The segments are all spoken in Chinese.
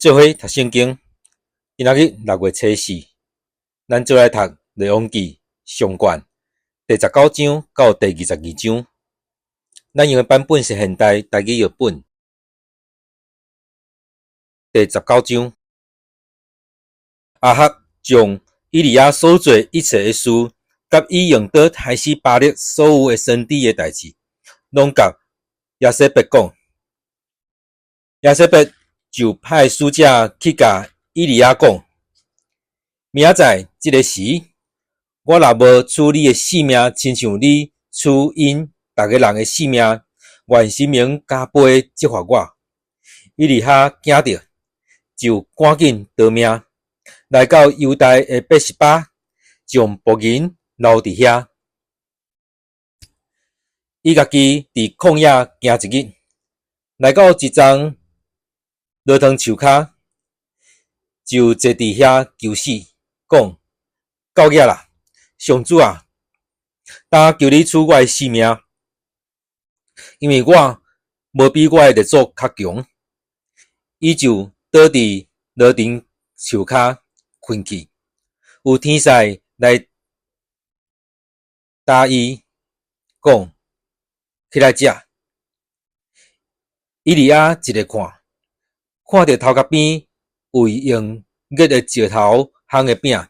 做伙读圣经，今仔日6月初4，咱做来读《列王记》上卷第19章到第22章。咱用的版本是现代台语译本。第19章，亚哈将以利亚所做一切的事，甲伊用刀害死巴力所有的先知的代志，拢甲亚西别讲。亚西别就派使者去甲以利亚讲：明仔载这个时，我若无取你的性命，亲像你取因逐个人的性命，愿神明加倍责罚我。以利亚惊着，就赶紧逃命，来到犹大的伯示巴，将仆人留伫遐。伊家己伫旷野行一日，来到一丛落汤树骹，就坐伫遐求死，讲：到野啦，上主啊，但求你取我的性命，因为我无比我的列祖较强。伊就倒伫落汤树骹困去，有天使来打伊，讲：起来食。以利亚一个看到头壳边有用热的石头烘的饼，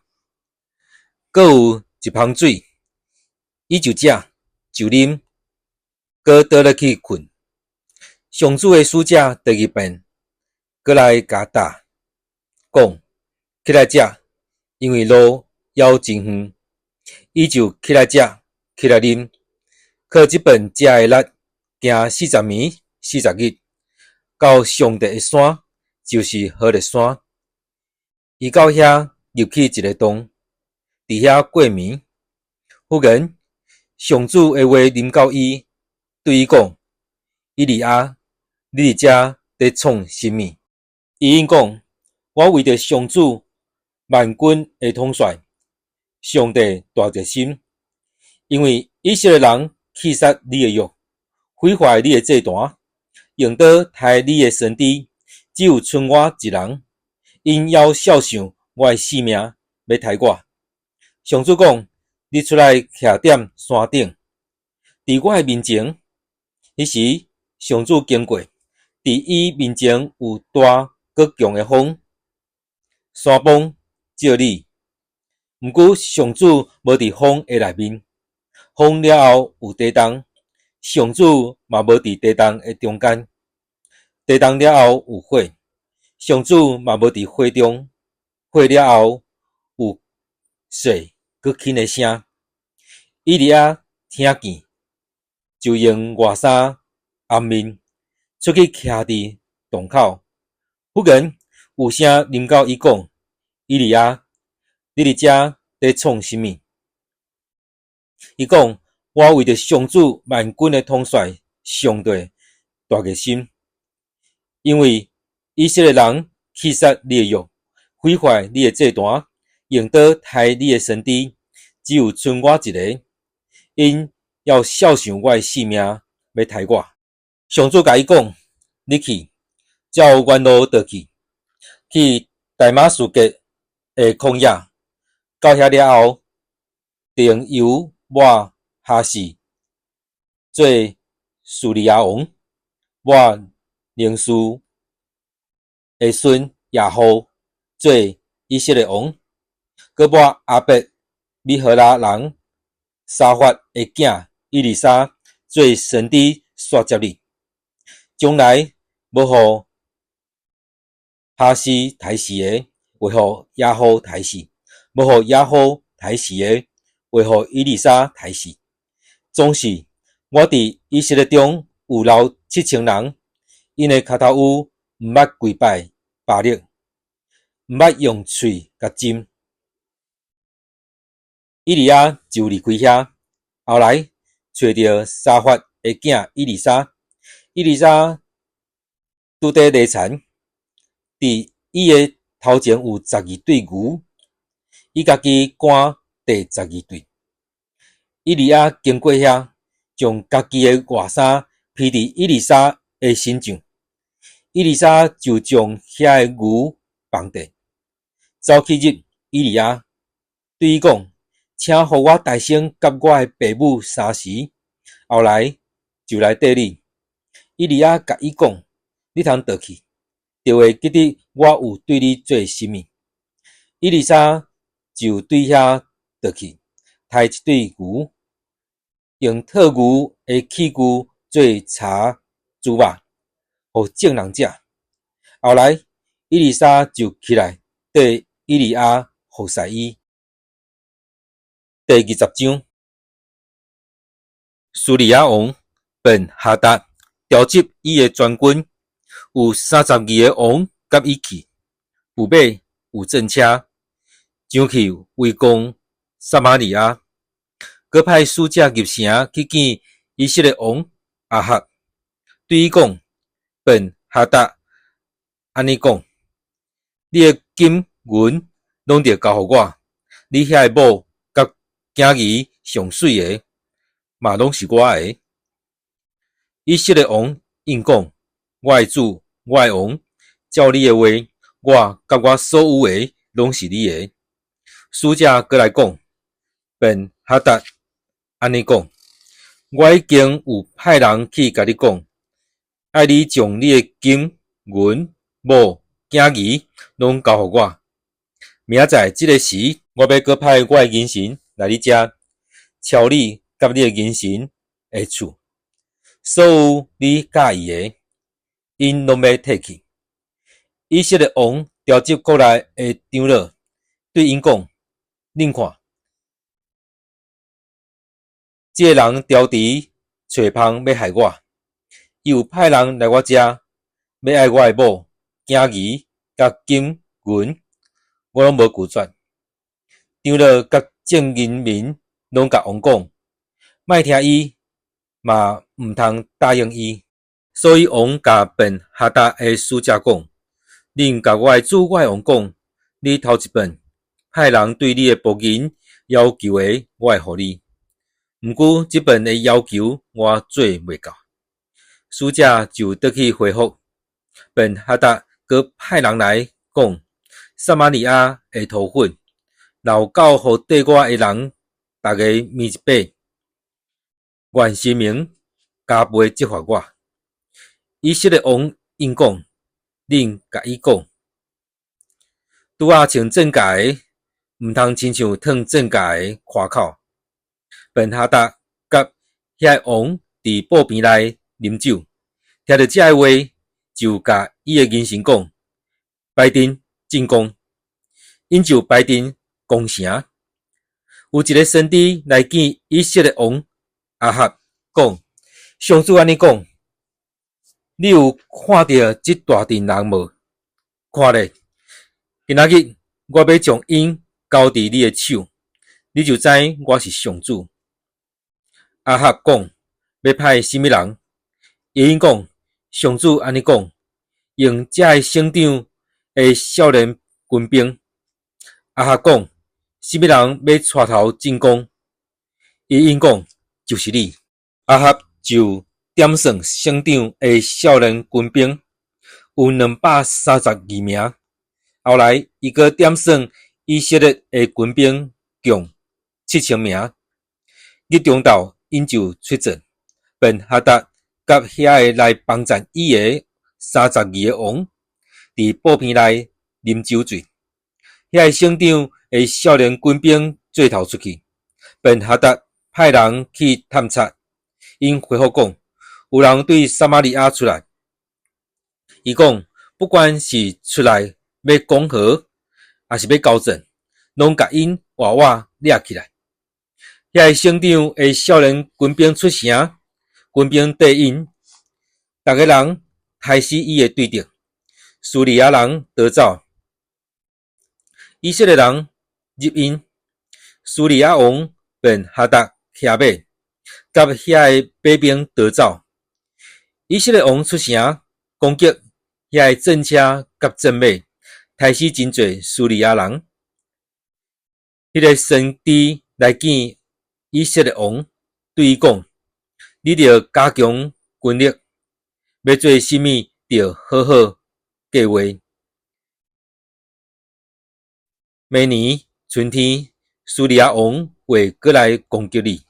阁有一盆水，伊就食就啉，阁倒落去困。上主的使者第二遍阁来甲打，讲：起来食，因为路遥真远。伊就起来食，起来啉，靠这份食的力，行40暝40日，到上帝的山，就是何烈山。伊到遐入去一个洞，伫遐过暝。忽然，上主的话临到伊，对伊讲：以利亚，你伫遮在创什么？伊应讲：我为着上主万军的统帅，上帝大热心，因为以色列人弃杀你的约，毁坏你的祭坛，用刀害你的先知，只有剩我一人，因要孝想我的性命，要杀我。上主讲：你出来徛踮山顶，伫我的面前。迄时，上主经过，伫伊面前有大阁强的风，山崩照你。毋过上主无伫风的内面，风了后有地动，上主嘛无伫地动的中间。地动了后有火，上主嘛无伫火中。火了后有水佮轻的声。以利亚听见，就用外衫掩面，出去徛伫洞口。忽然有声临到伊讲：以利亚，你伫遮在创什么？伊讲：我为着上主万军的统帅上帝大热心，因为以色列人弃杀你的约，毁坏你的祭坛，用刀害你的先知，只有剩我一个，因要孝想我的性命，要杀我。上主甲伊讲：你去，照原路倒去大马士革的旷野，到遐了后，定由我哈士做叙利亚王，我宁书的孙亚户做以色列王，佮我阿伯米荷拉人沙法的囝以利沙做先知续接你。将来无互哈士杀死的，会互亚户杀死；无互亚户杀死的，会互以利沙杀死。总是我伫以色列中有留7000人，因的脚头有毋捌跪拜巴力，毋捌用喙甲针。以利亚就离开遐，后来找到沙法的囝以利沙。以利沙拄在犁田，伫伊的头前有12对牛，伊家己赶第12对。以利亚经过遐，将家己的外衫披伫以利沙的身上。伊丽莎就将遐个牛放地，走去入伊利亚，对伊讲：请互我大声甲我的爸母相识，后来就来缀你。伊利亚甲伊讲：你通倒去，就会记得我有对你做甚物。伊丽莎就对遐倒去，杀一对牛，用套牛的器具做茶猪肉，互众人食。后来，伊丽莎就起来对伊利亚服侍伊。第20章，苏利亚王便哈达调集伊的全军，有32个王甲伊去，有马有战车，上去围攻撒玛利亚。佮派使者入城去见以色列王亚哈，对伊讲：便哈达安尼讲，你的金银拢得交互我，你遐的某甲囝儿上水的，嘛拢是我的。以色列王应讲：我的主，我的王，照你的话，我甲我所有的拢是你的。使者过来讲，便哈达安尼讲：我已经有派人去甲你讲，爱你将你的金银某囝儿拢交互我。明仔即个时，我要搁派我的银神来你遮，敲你甲你的银神的厝，所有你喜意的，因拢要摕去。以色列王调集国内的长老，对因讲：恁看，这个人调除找芳要害我，伊有派人来我遮，要爱我的某、囝儿甲金银，我拢无拒绝。长老甲众人民拢甲王讲，莫听伊，嘛毋通答应伊。所以王甲便哈达的使者讲：恁甲我的主我的王讲，你头一本派人对你的仆人要求的，我会互你。毋过即本的要求我做袂到。使者就倒去回复，便哈达佮派人来讲，撒玛利亚的土粉，留到互缀我的人，逐个灭一百，愿神明加倍责罚我。以色列王应讲：恁甲伊讲，拄啊穿正甲的，毋通亲像脱正甲的夸口。便哈达甲遐王伫布边内啉酒，听到这话，就甲伊的银神讲：排阵进攻。因就排阵攻城。有一个先知来见以色列王亚哈，讲：上主安尼讲，你有看到这大阵人无？看咧，今仔日我要将因交伫你的手，你就知我是上主。亚哈讲：要派甚物人？因讲：上主安尼讲，用这个省长的少年军兵。亚哈讲：甚物人要带头进攻？因讲：就是你。亚哈就点算省长的少年军兵，有232名。后来，伊阁点算以色列的军兵共7000名。日中昼，因就出阵，便哈达甲遐个来帮战伊的32个王，伫布片内啉酒醉。遐个省长的少年军兵做头出去，便哈达派人去探查。因回复讲，有人对撒玛利亚出来。伊讲，不管是出来要讲和，还是要交战，拢甲因活活掠起来。遐个省长的少年军兵出城，军兵缀因，逐个人杀死伊的对敌。苏利亚人逃走，以色列人入因。苏利亚王便哈达骑马，甲遐个兵兵逃走。以色列王出城攻击遐个战车甲战马，杀死真侪苏利亚人。迄个先知来见以色列王，对伊讲：你着加强军力，要做甚物着好好计划。明年春天，苏利亚王会过来攻击你。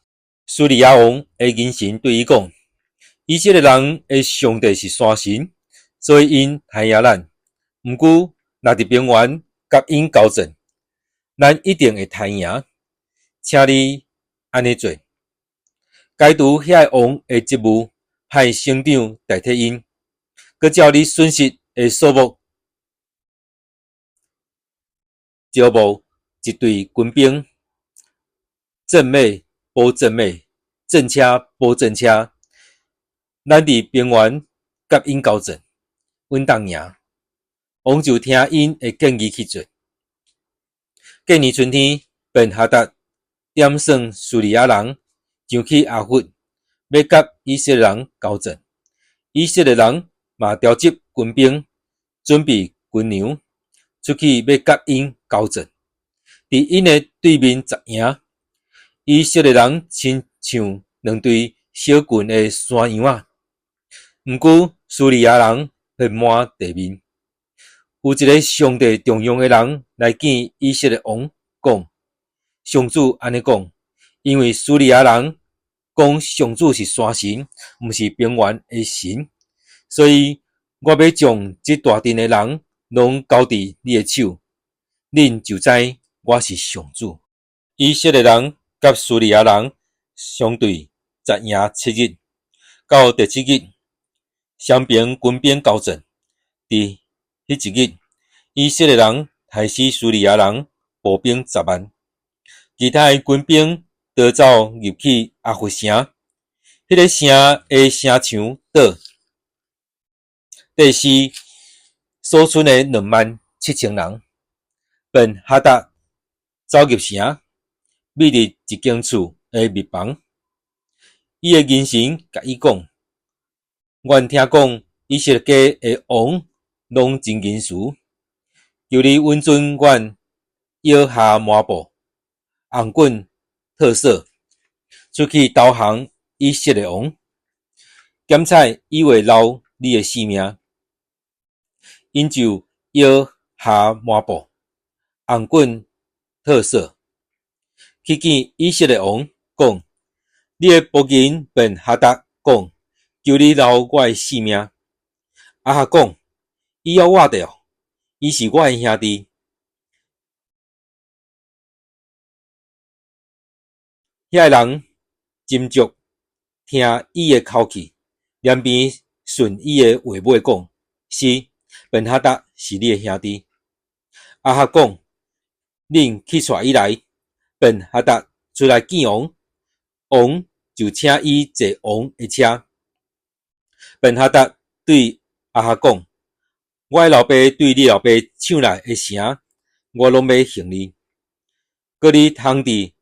苏利亚王的元神对伊讲：以色列人的上帝是山神，所以因害压咱。毋过，若伫平原甲因交战，咱一定会杀赢。请你安尼做，解除遐个王的职务，派省长代替因，佮照你损失的数目，招募一队军兵，正马补正马，正车补正车。咱伫平原甲因交战，稳当赢。王就听因的建议去做。隔年春天，便哈达点算苏利亚人上去阿弗，要甲以色列人交战。以色列人嘛调集军兵，准备军粮，出去要甲因交战。伫因的对面十赢，以色列人亲像两队小群的山羊仔。毋过苏利亚人血满地面。有一个上帝重用的人来见以色列王，讲：上主安尼讲，因为苏利亚人讲上主是山神，毋是平原的神，所以我要将这大阵的人拢交伫你的手，恁就知我是上主。以色列人甲苏利亚人相对10赢7日，到第7日，双边军兵交战。伫迄一日，以色列人害死苏利亚人步兵10万，其他的军兵逃走入去阿弗城，迄个城的城墙倒，第四所剩的27000人，便哈达走入城，秘入一间厝的密房。伊的元神甲伊讲：阮听讲以色列家的王拢真仁慈，求你允准阮摇下抹布，红棍特赦，出去投降以色列王，检采以为留你的性命。因就摇下抹布，红棍特赦，去见以色列王，讲：你的仆人便哈达讲，求你留我的性命。阿哈讲：伊要我着，伊是我的兄弟。遐人斟酌听伊的口气，两边顺伊的话尾讲：是，便哈达是你的兄弟。阿哈讲：恁去带伊来。便哈达出来见王，王就请伊坐王的车。便哈达对阿哈讲：我的老爸对你老爸抢来的城，我拢要还你。佮你通伫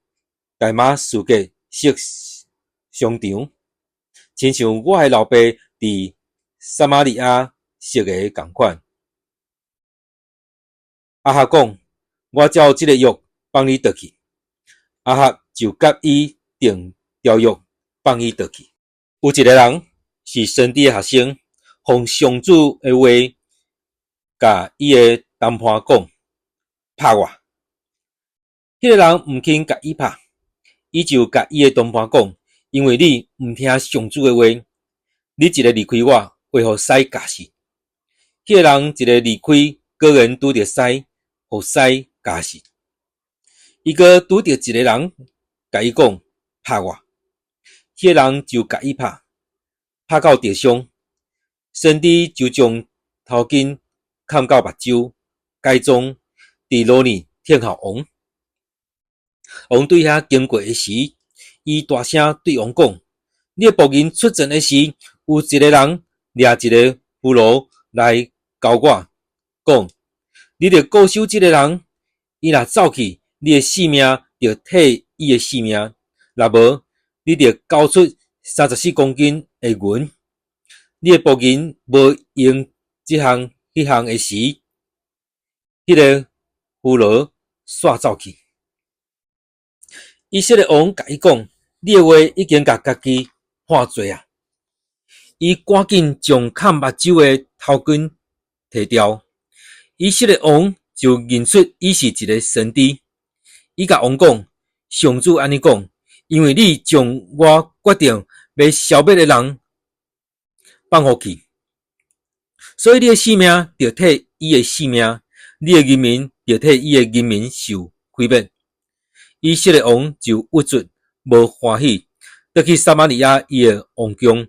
大马士革设商场，亲像我的老爸伫撒玛利亚设的同款。阿哈讲：我照这个约放你倒去。阿哈就甲伊定条约，放伊倒去。有一个人是上帝的学生，奉上主的话，甲伊的谈判讲：拍我。迄个人毋肯甲伊拍，伊就甲伊的谈判讲：因为你毋听上主的话，你一个离开我，为何使假死？迄个人一个离开，个人拄着使，互使假死。伊个拄着一个人，甲伊讲拍我，迄个人就甲伊拍，拍到地上，上帝就将头巾砍到目睭，改装伫罗尼听候王。王对遐经过的时，伊大声对王讲：你的仆人出阵的时，有一个人掠一个俘虏来交我，讲：你着固守这个人，伊若走去，你的性命着替伊的性命，若无，你着交出34公斤的银。你的仆人无用这项迄项的时，迄个俘虏煞走去。以色列王甲伊讲：你的话已经甲家己判罪啊！伊赶紧将砍目睭的头巾摕掉。以色列王就认出伊是一个先知，伊甲王讲：上主安尼讲，因为你将我决定要消灭的人放互去，所以你的性命就替伊的性命，你的人民就替伊的人民受毁灭。以色列王就郁卒无欢喜，倒去撒玛利亚伊的王宫。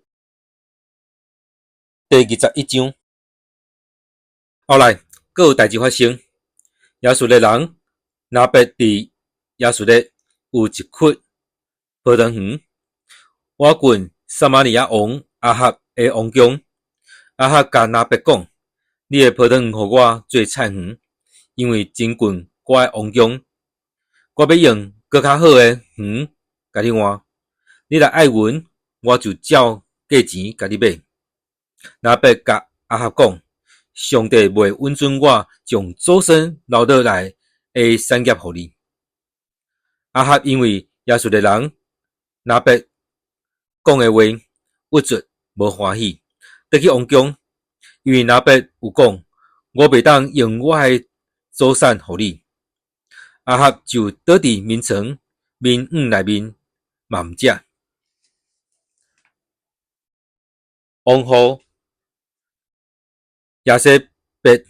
第21章，后来佫有代志发生，亚述的人拿伯伫亚述列有一窟泡汤园，挖进撒玛利亚王阿哈的王宫。阿哈甲拿伯讲：你的泡汤园互我做菜园，因为真近我的王宫，我要用更较好的园甲你换。你若爱阮，我就照价钱甲你买。拿伯甲阿哈讲：上帝袂允准我将祖先留倒来的产业互你。阿哈因为亚述的人拿伯讲的话郁卒无欢喜，倒去王宫，因为拿伯有讲：我袂当用我的祖产互你。阿哈就倒伫眠床面内面慢食。王后亚西别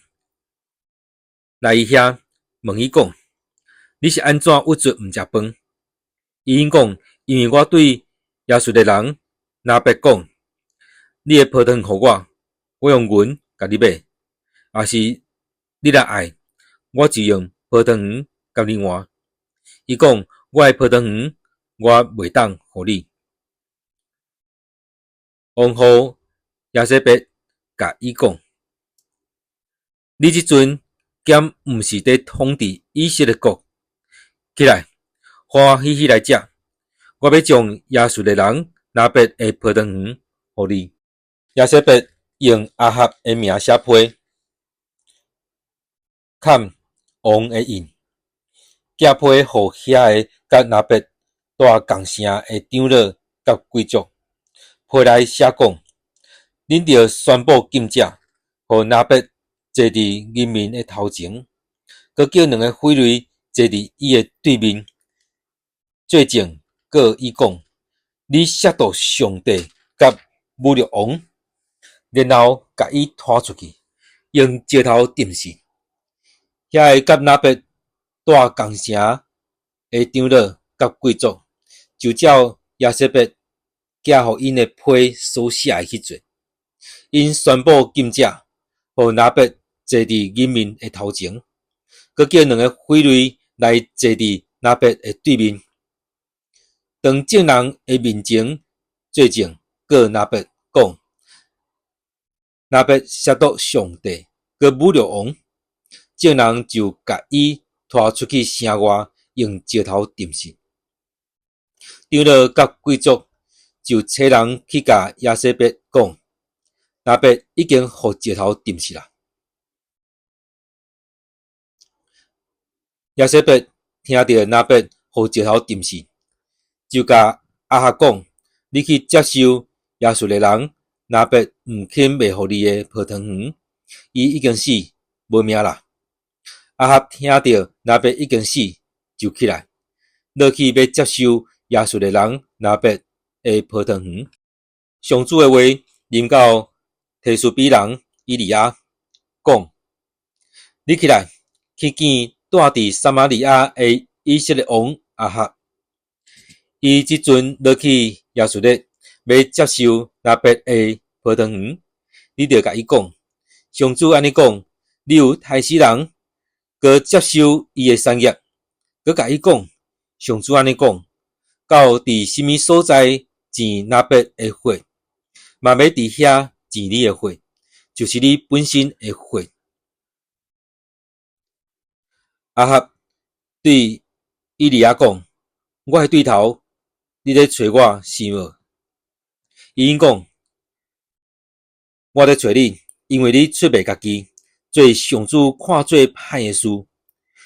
来伊遐问伊讲：你是安怎郁卒毋食饭？伊因讲：因为我对亚述的人拿伯讲：你的泡汤互我，我用银甲你买；也是你若爱，我就用泡汤圆甲你换。伊讲：我的泡汤圆我袂当互你。王后亚西别甲伊讲：你即阵兼毋是伫统治以色列国，起来，欢欢喜喜来食。我要将亚述的人拿伯的泡汤圆互你。亚西别用阿哈的名写批，砍王的印，寄批互遐个甲拿伯大共城的长老甲贵族。批内写讲：恁着宣布禁止，互拿伯坐伫人民的头前，佮叫两个匪类坐伫伊的对面。最正佮伊讲：你亵渎上帝，甲侮辱王。然后甲伊拖出去，用石头钉死。遐个甲拿伯大共城的长老甲贵族，就照亚西别寄互因的批所写的去做。因宣布禁止，互拿伯坐伫人民的头前，佮叫两个匪类来坐伫拿伯的对面。当众人的面前做证，佮拿伯讲：拿伯亵渎上帝，佮侮辱王。众人就甲伊拖出去城外，用石头钉死。长老甲贵族就找人去甲亚西别讲：拿伯已经互石头钉死啦。亚西别听到拿伯互石头钉死，就甲阿哈讲：你去接受亚述的人拿伯毋肯卖互你的泡汤圆，伊已经死无命啦。阿哈听到拿伯已经死，就起来，落去要接受亚述的人拿伯的泡汤圆。上主的话临到提斯比人以利亚，讲：你起来，去见住伫撒玛利亚的以色列王阿哈。伊即阵落去亚述列，要接受拿伯的泡汤圆，你着甲伊讲：上主安尼讲，你有害死人，佮接受伊的产业，佮甲伊讲：上主安尼讲，到伫什么所在钱拿伯的货，嘛要伫遐钱你的货，就是你本身的货。阿哈对以利亚讲：我的对头，你咧找我是无？伊因讲：我咧找你，因为你出卖家己，做上主看做歹的事。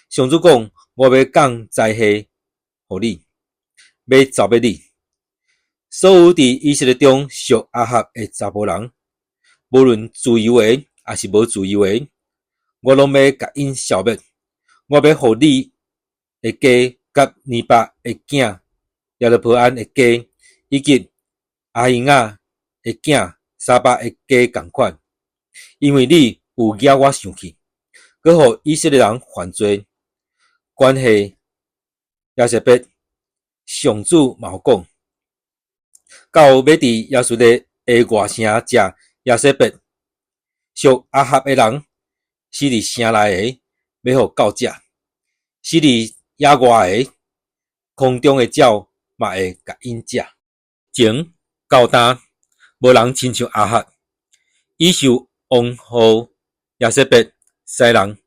上主讲：我要降灾祸互你，要糟灭你。所有伫以色列中属阿哈的查甫人，无论自由的还是无自由的，我拢要甲因消灭。我要互你的家甲尼巴的囝亚勒伯安的家，以及阿英亚的囝沙巴的家同款，因为你有惹我生气，佮互以色列人犯罪。关系亚舍别上主嘛有讲，到要伫亚述的外城食亚舍别，属阿哈的人死伫城内的，要互狗食；死伫野外的，空中的鸟嘛会甲因食。前到今，无人亲像阿哈，伊受王后亚舍别使人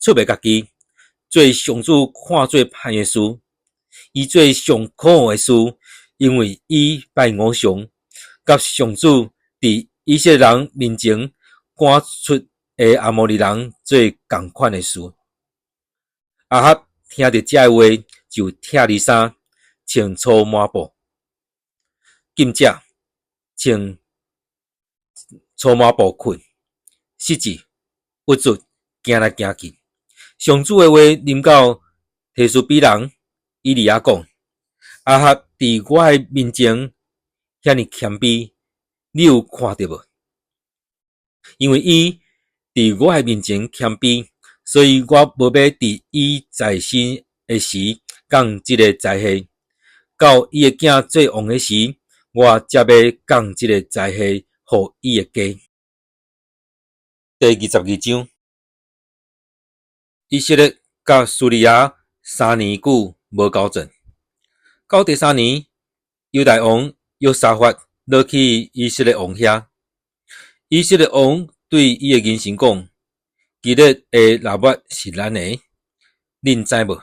出卖家己，做上主看做歹的事。伊做上可恶的事，因为伊拜偶像，甲上主伫以色列人面前赶出的阿摩利人做同款的事。阿哈听到这话，就拆里衫，穿粗麻布，禁食，穿粗麻布困，失志，不足，行来行去。上主的话临到提斯比人以利亚讲：阿哈伫我的面前遐尼谦卑，你有看到无？因为伊伫我的面前谦卑，所以我无要伫伊在生的时讲即个灾祸。到伊的囝做王的时，我才要讲即个灾祸互伊的家。第22章，以色列甲叙利亚3年久无交战。到第3年，犹大王约沙法落去以色列王遐。以色列王对伊的人臣讲：基列的拉末是咱的，恁知无？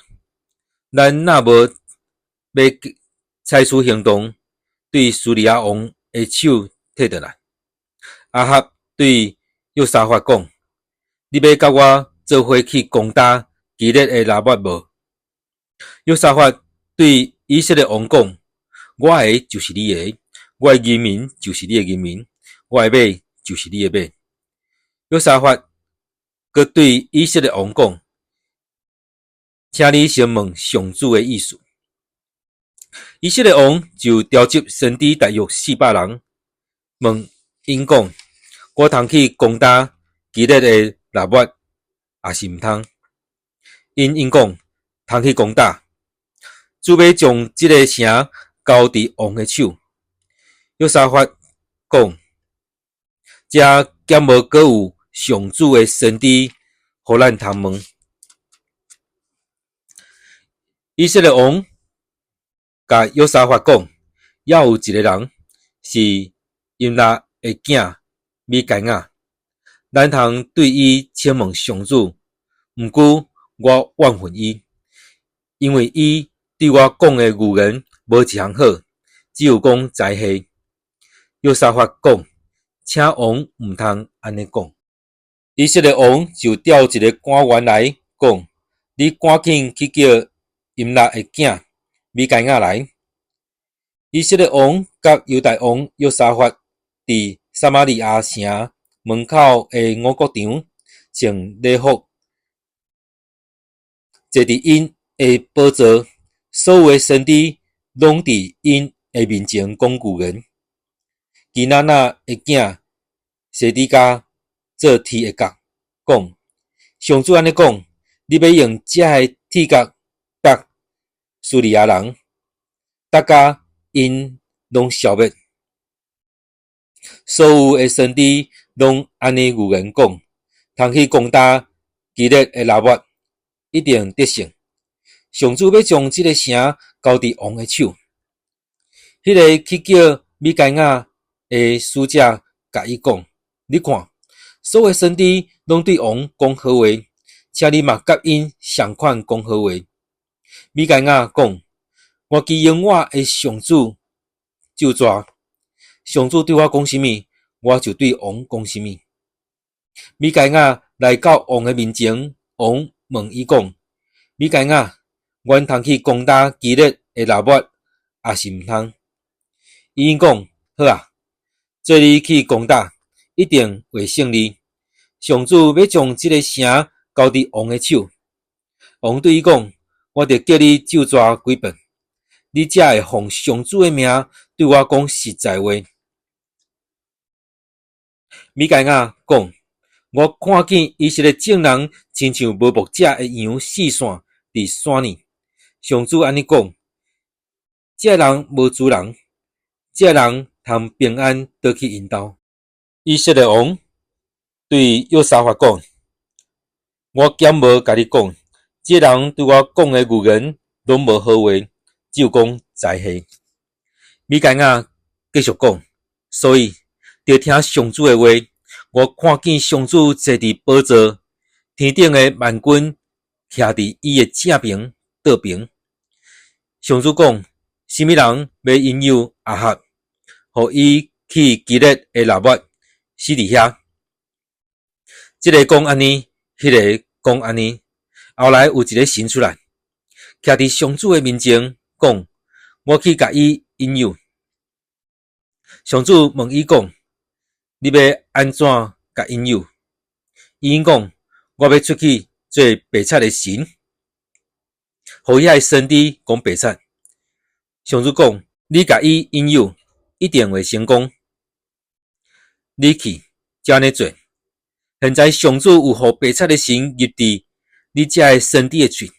咱若无要采取行动，对叙利亚王的手摕倒来。阿哈对约沙法讲：你要甲我做伙去攻打基列的拉末无？约沙法对以色列王讲：我的就是你的，我的人民就是你的人民，我的马就是你的马。约沙法佮对以色列王讲：请你先问上主的意思。以色列王就召集先知大约400人，问因讲：我通去攻打基列的拉末，还是毋通？因讲：通去攻打。主要将即个城交伫王的手。约沙法讲：遮减无阁有上主的先知，互咱通问。以色列王甲约沙法讲：也有一个人是因拉的囝米该亚，咱通对伊请问上主。毋过我怨恨伊，因为伊对我讲的语言无一项好，只有讲灾祸。约沙法讲：请王毋通安尼讲。以色列王就调一个官员来讲：你赶紧去叫因拉的囝米该亚来。以色列王甲犹大王约沙法伫撒玛利亚城门口的五谷场穿礼服，坐伫因的宝座，所有的先知拢伫因的面前讲预言。基纳的囝西底家做铁的角，讲：上主安尼讲，你要用这的铁角甲叙利亚人，大家因拢消灭。所有的先知拢安尼预言讲，通去攻打基列的拉末，一定得胜。上主要将这个城交伫王的手。迄个去叫米该亚的使者甲伊讲：你看，所有先知拢对王讲好话，请你嘛甲因相款讲好话。米该亚讲：我基用我的上主就抓，上主对我讲什么，我就对王讲什么。米该亚来到王的面前，王问伊讲：米该亚，阮通去攻打基列的拉末，还是毋通？伊讲：好啊，做你去攻打，一定会胜利。上主要将这个城交伫王的手。王对伊讲：我着叫你就抓几遍，你才会奉上主的名对我讲实在话。米该亚讲：我看见以色列众人亲像无牧者的羊四散伫山里。上主安尼讲：这人无主人，这人通平安倒去因兜。以色列王对约沙法讲：我减无甲你讲，这人对我讲的语言拢无好话，只有讲灾祸。米该亚继续讲，所以着听上主的话。我看见上主坐伫宝座，天顶的万军徛伫伊的正边倒边。上主讲：什么人要引诱亚哈，互伊去基列的拉末死伫遐？这个讲安尼，迄个讲安尼。后来有一个神出来，徛伫上主的面前，讲：我去甲伊引诱。上主问伊讲：你要安怎甲引诱？伊讲：我要出去做白贼的神，互遐的先知讲白贼。上主讲：你甲伊引诱，一定会成功。你去，才安尼做。现在上主有互白贼的神入伫你遮的先知的嘴，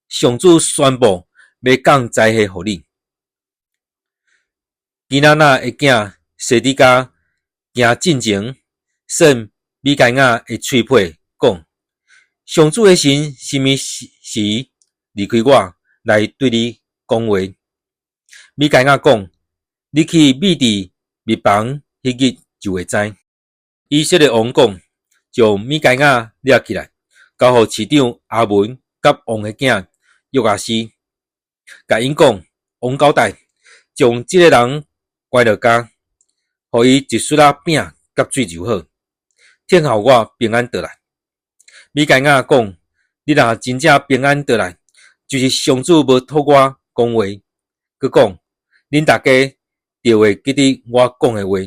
上主宣布要降灾祸互你。基纳纳的囝西底家行进前，算米该亚的喙皮讲：上主的神什么时离开我来对你讲话？米该亚讲：你去密伫密房迄日就会知。以色列王讲：将米该亚抓起来，交互市长阿文甲王的囝约阿斯，甲因讲：王交代，将这个人关落家。互伊一束仔饼甲水就好，听候我平安倒来。米该亚讲：你若真正平安倒来，就是上主无托我讲话。佮讲：恁大家就会记得我讲的话。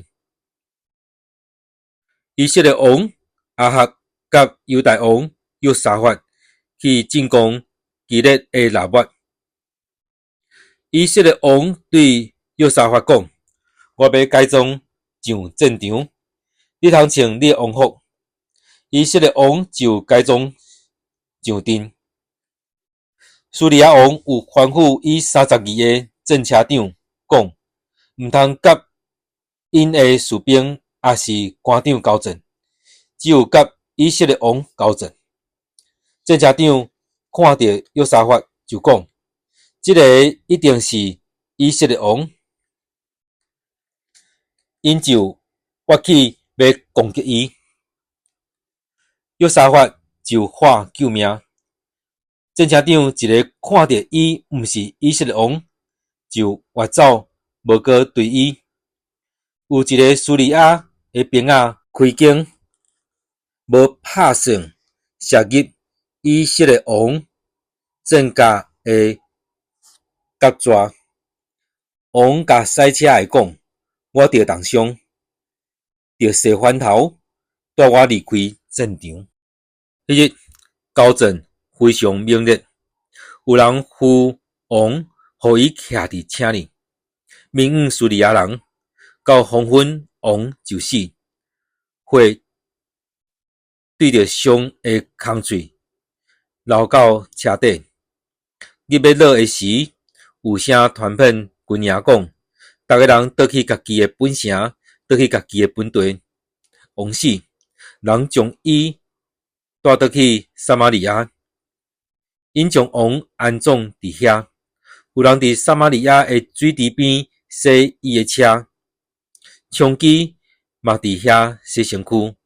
以色列王亚哈甲犹大王约沙法去进攻基列的拉末。以色列王对约沙法讲：我要改装上战场，你通穿你的王服。以色列王就改装上阵。苏利亚王有吩咐伊32个战车长讲：毋通甲因的士兵也是官长交战，只有甲以色列王交战。战车长看到约沙法就讲：这个一定是以色列王。因就挖起要攻击伊，约沙法就喊救命。战车长一个看到伊毋是以色列王，就越走，无过对伊。有一个苏利亚的兵仔开弓，无拍算射入以色列王战甲的甲抓。王甲赛车的讲：我着重伤，着洗翻头，带我离开战场。迄日交战非常猛烈，有人呼王，互伊徛伫车里，命运苏利亚人到黄昏，王就死，血对着伤的空喙流到车底。日要落的时，有声传遍军营讲：逐个人倒去家己的本城，倒去家己的本地。王死，人将伊带倒去撒玛利亚，因将王安葬伫遐。有人伫撒玛利亚的水池边洗伊的车，长期嘛伫遐洗身躯，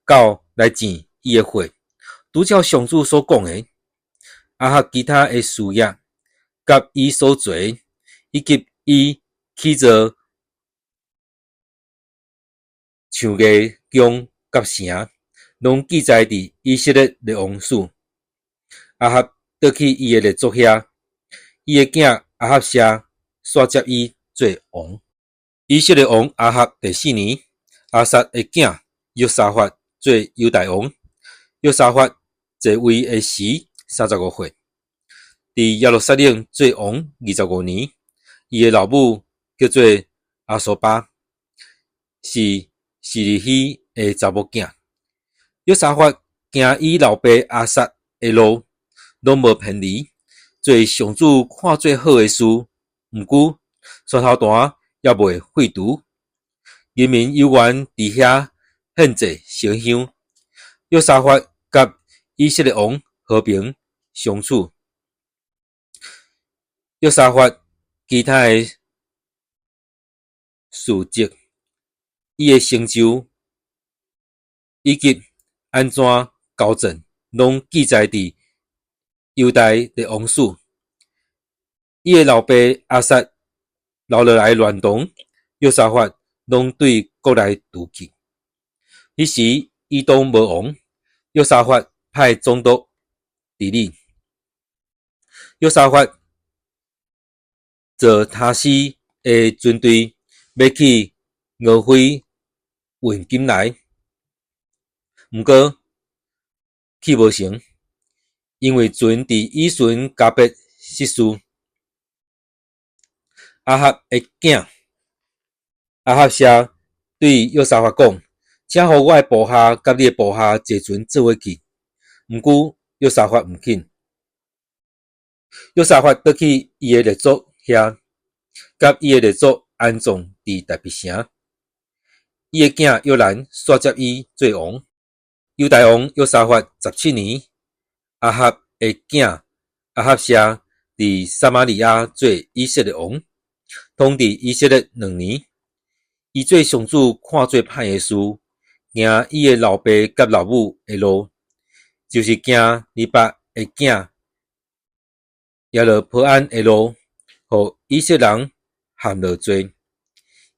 狗来舔伊的血。拄照上主所讲的，亚哈其他的事业，甲伊所做，以及伊起造像个宫甲城，拢记载伫以色列列王书。亚哈倒去伊的列祖遐，伊的囝亚哈谢煞接伊做王。以色列王亚哈第4年，阿撒的囝约沙法做犹大王。约沙法在位的时35岁，伫耶路撒冷做王25年。伊的老母叫做阿索巴，是示利希的查某囝。约沙法行伊老爸阿撒的路，拢无偏离，做上主看最好的事。毋过山头段也未废除，人民犹原伫遐献祭烧香。约沙法甲以色列王和平相处。约沙法其他的事迹，伊的成就以及安怎交战，拢记载伫犹大的王史。伊的老爸阿撒留落来乱动，约沙法拢对国内妒忌。迄时以东无王，约沙法派总督治理。约沙法坐他西的军队要去俄非运金来，毋过去无成，因为船伫以顺加别失事。阿哈的囝阿哈谢对约沙法讲：请互我的部下甲你的部下坐船做伙去。毋过约沙法毋肯。约沙法倒去伊的列祖遐，甲伊的列祖安葬伫大卫城。伊的囝约兰续接伊做王。犹大王约沙法17年，阿哈的囝阿哈谢伫撒玛利亚做以色列王，统治以色列2年。伊做上主看最歹的事，行伊的老爸甲老母的路，就是行尼巴的囝耶罗波安的路，互以色列人陷落罪。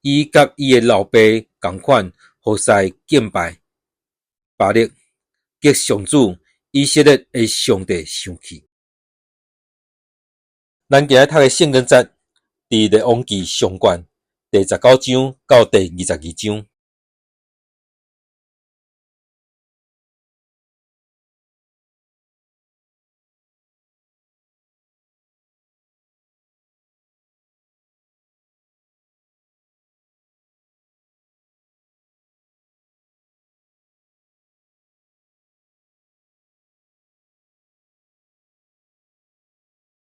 伊甲伊的老爸同款，互使敬拜巴力，激上主以色列的上帝生气。咱今日读的圣经节，伫列王记上卷第19章到第22章。